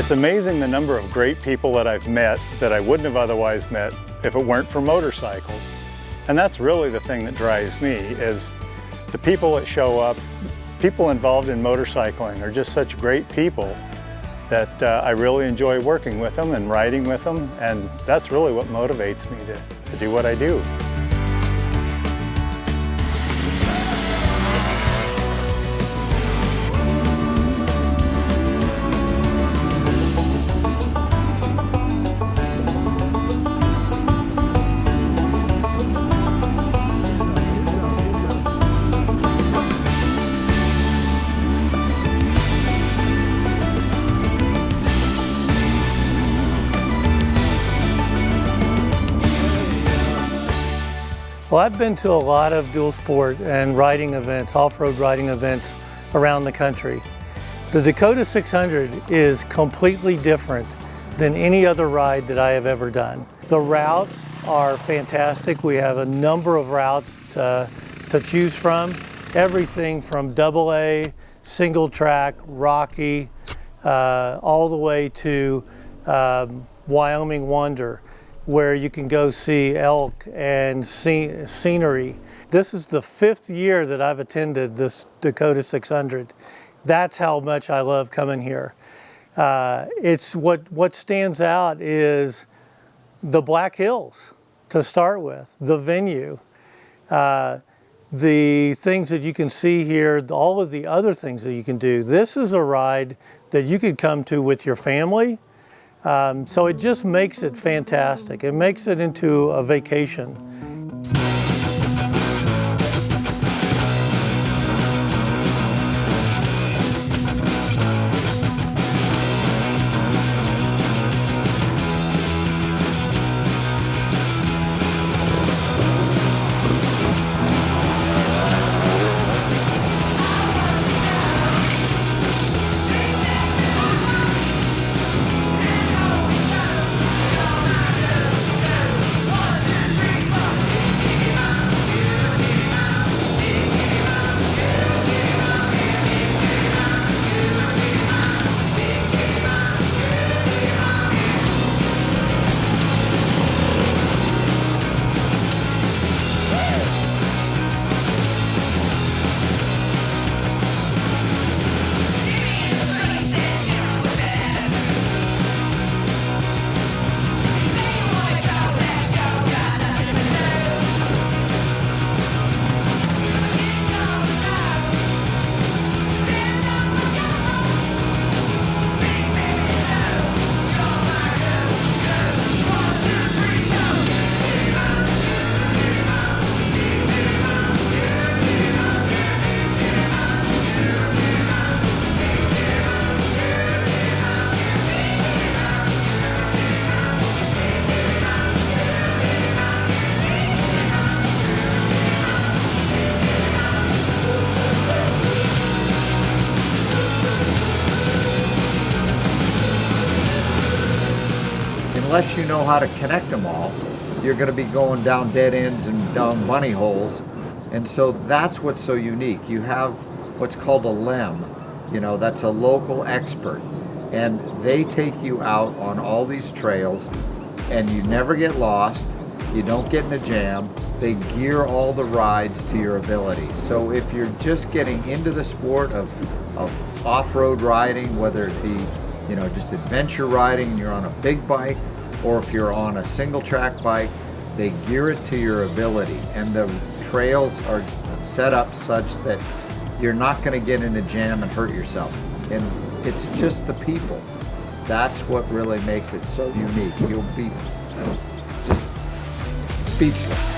It's amazing the number of great people that I've met that I wouldn't have otherwise met if it weren't for motorcycles. And that's really the thing that drives me, is the people that show up. People involved in motorcycling are just such great people that I really enjoy working with them and riding with them, and that's really what motivates me to do what I do. Well, I've been to a lot of dual sport and riding events, off-road riding events around the country. The Dakota 600 is completely different than any other ride that I have ever done. The routes are fantastic. We have a number of routes to choose from. Everything from AA, single track, rocky, all the way to Wyoming Wonder, where you can go see elk and scenery. This is the 5th year that I've attended this Dakota 600. That's how much I love coming here. It's what stands out is the Black Hills to start with, the venue, the things that you can see here, all of the other things that you can do. This is a ride that you could come to with your family. So it just makes it fantastic. It makes it into a vacation. Unless you know how to connect them all, you're going to be going down dead ends and down bunny holes. And so that's what's so unique. You have what's called a LEM, that's a local expert. And they take you out on all these trails and you never get lost, you don't get in a jam. They gear all the rides to your ability. So if you're just getting into the sport of off-road riding, whether it be just adventure riding and you're on a big bike, or if you're on a single track bike, they gear it to your ability. And the trails are set up such that you're not going to get in a jam and hurt yourself. And it's just the people. That's what really makes it so unique. You'll be just speechless.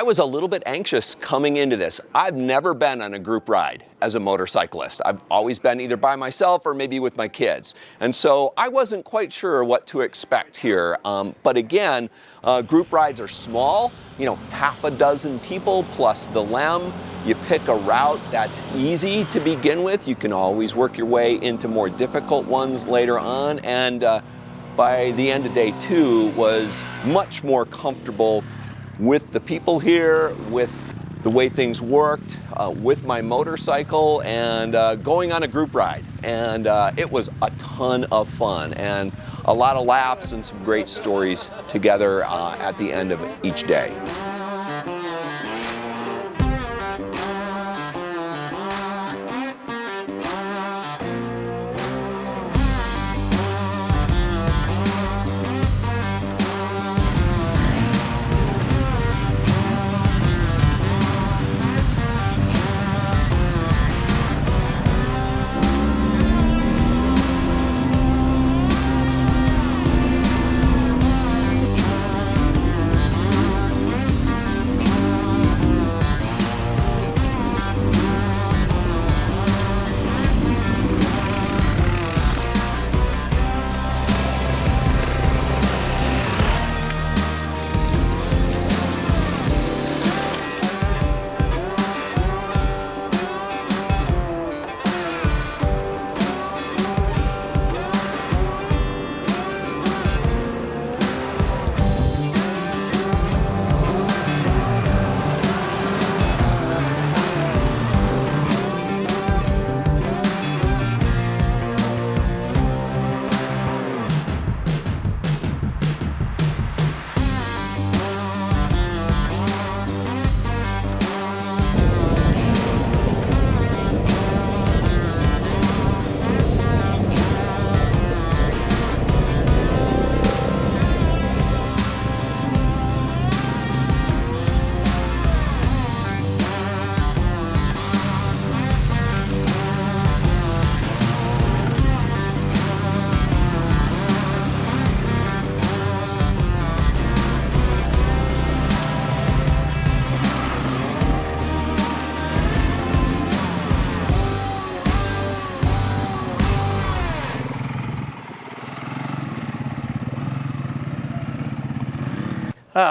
I was a little bit anxious coming into this. I've never been on a group ride as a motorcyclist. I've always been either by myself or maybe with my kids. And so I wasn't quite sure what to expect here. But again, group rides are small, you know, half a dozen people plus the LEM. You pick a route that's easy to begin with. You can always work your way into more difficult ones later on. And by the end of day 2 was much more comfortable with the people here, with the way things worked, with my motorcycle, and going on a group ride. And it was a ton of fun and a lot of laughs and some great stories together at the end of each day.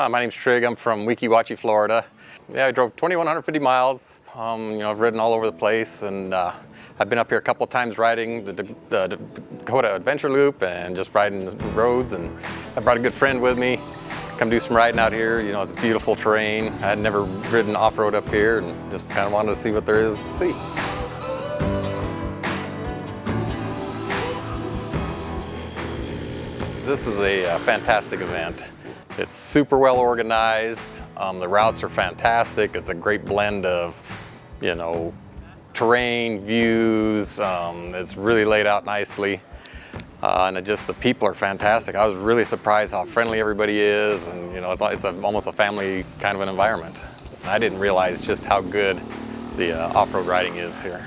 My name's Trig. I'm from Weeki Wachee, Florida. Yeah, I drove 2,150 miles. I've ridden all over the place, and I've been up here a couple of times riding the Dakota Adventure Loop and just riding the roads. And I brought a good friend with me. Come do some riding out here. You know, it's beautiful terrain. I had never ridden off-road up here, and just kind of wanted to see what there is to see. This is a fantastic event. It's super well organized. The routes are fantastic. It's a great blend of, you know, terrain, views. It's really laid out nicely. And the people are fantastic. I was really surprised how friendly everybody is. And, you know, it's almost a family kind of an environment. I didn't realize just how good the off-road riding is here.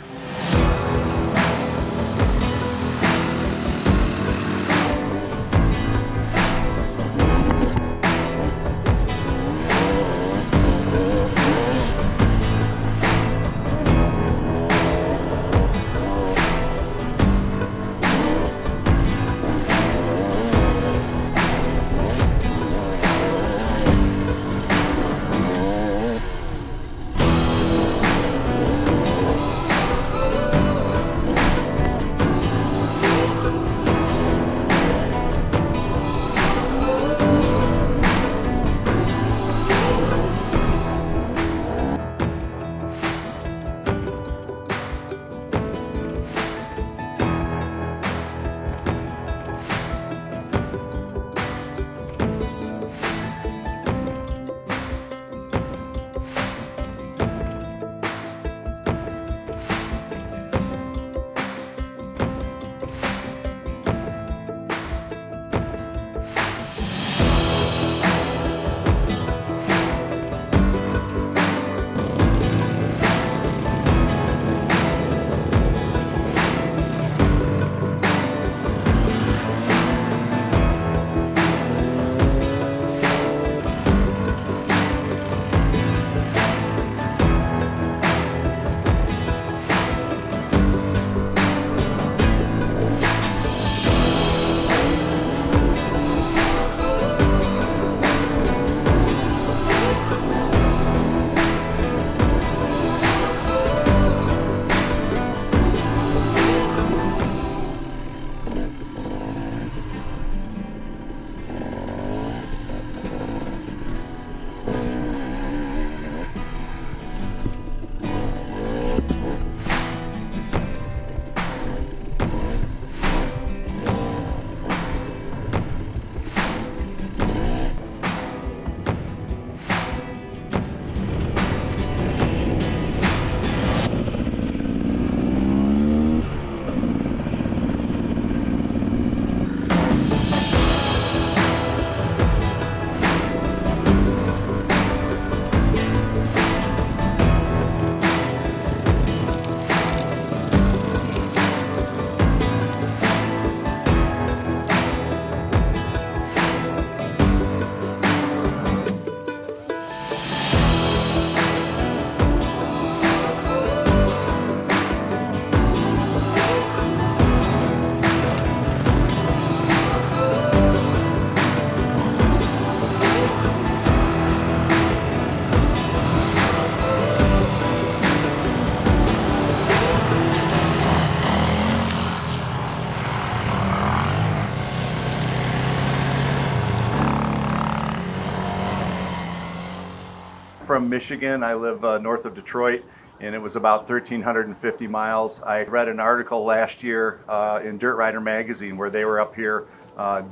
from Michigan. I live north of Detroit, and it was about 1,350 miles. I read an article last year in Dirt Rider magazine where they were up here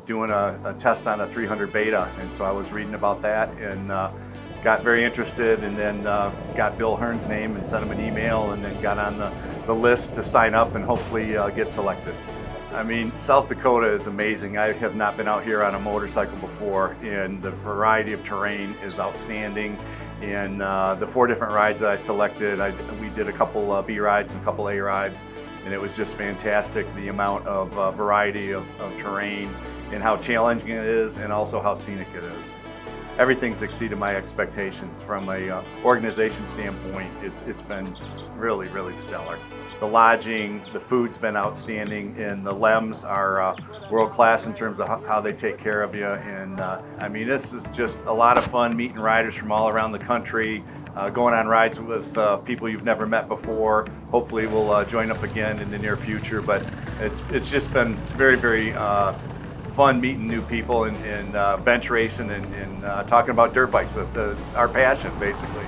doing a test on a 300 Beta, and so I was reading about that and got very interested, and then got Bill Hearn's name and sent him an email, and then got on the list to sign up and hopefully get selected. I mean, South Dakota is amazing. I have not been out here on a motorcycle before, and the variety of terrain is outstanding. And the 4 different rides that I selected, we did a couple B rides and a couple A rides, and it was just fantastic, the amount of variety of terrain and how challenging it is, and also how scenic it is. Everything's exceeded my expectations. From a organization standpoint, it's been really, really stellar. The lodging, the food's been outstanding, and the LEMs are world class in terms of how they take care of you. And I mean, this is just a lot of fun, meeting riders from all around the country, going on rides with people you've never met before. Hopefully we'll join up again in the near future, but it's just been very, very fun meeting new people and bench racing and talking about dirt bikes, our passion, basically.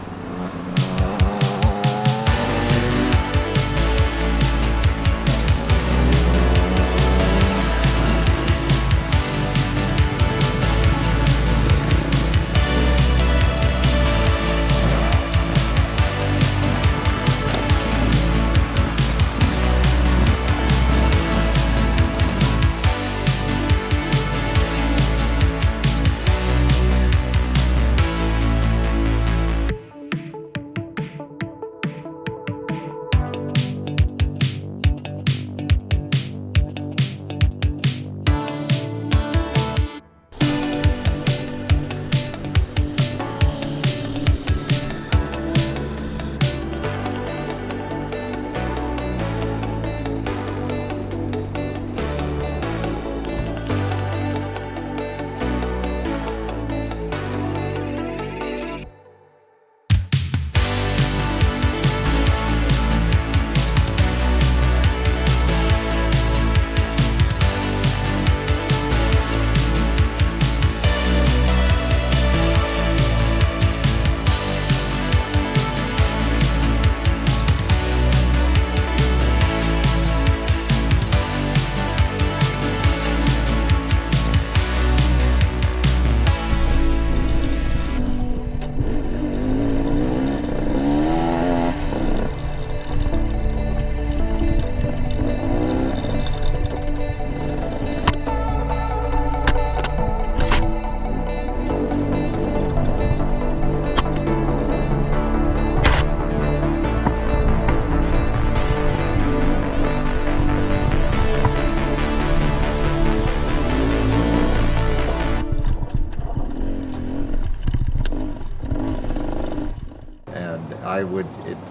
I would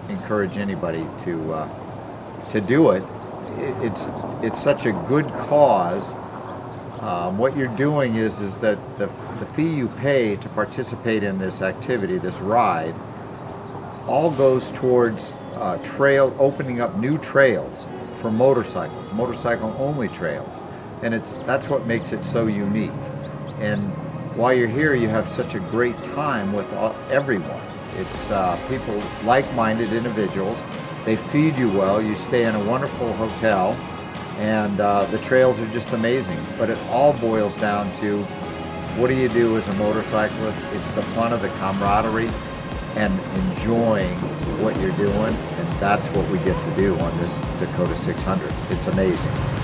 encourage anybody to do it. It's such a good cause. What you're doing is that the fee you pay to participate in this activity, this ride, all goes towards opening up new trails for motorcycles, motorcycle-only trails, and that's what makes it so unique. And while you're here, you have such a great time with everyone. It's people, like-minded individuals. They feed you well. You stay in a wonderful hotel, and the trails are just amazing. But it all boils down to, what do you do as a motorcyclist? It's the fun of the camaraderie and enjoying what you're doing, and that's what we get to do on this Dakota 600. It's amazing.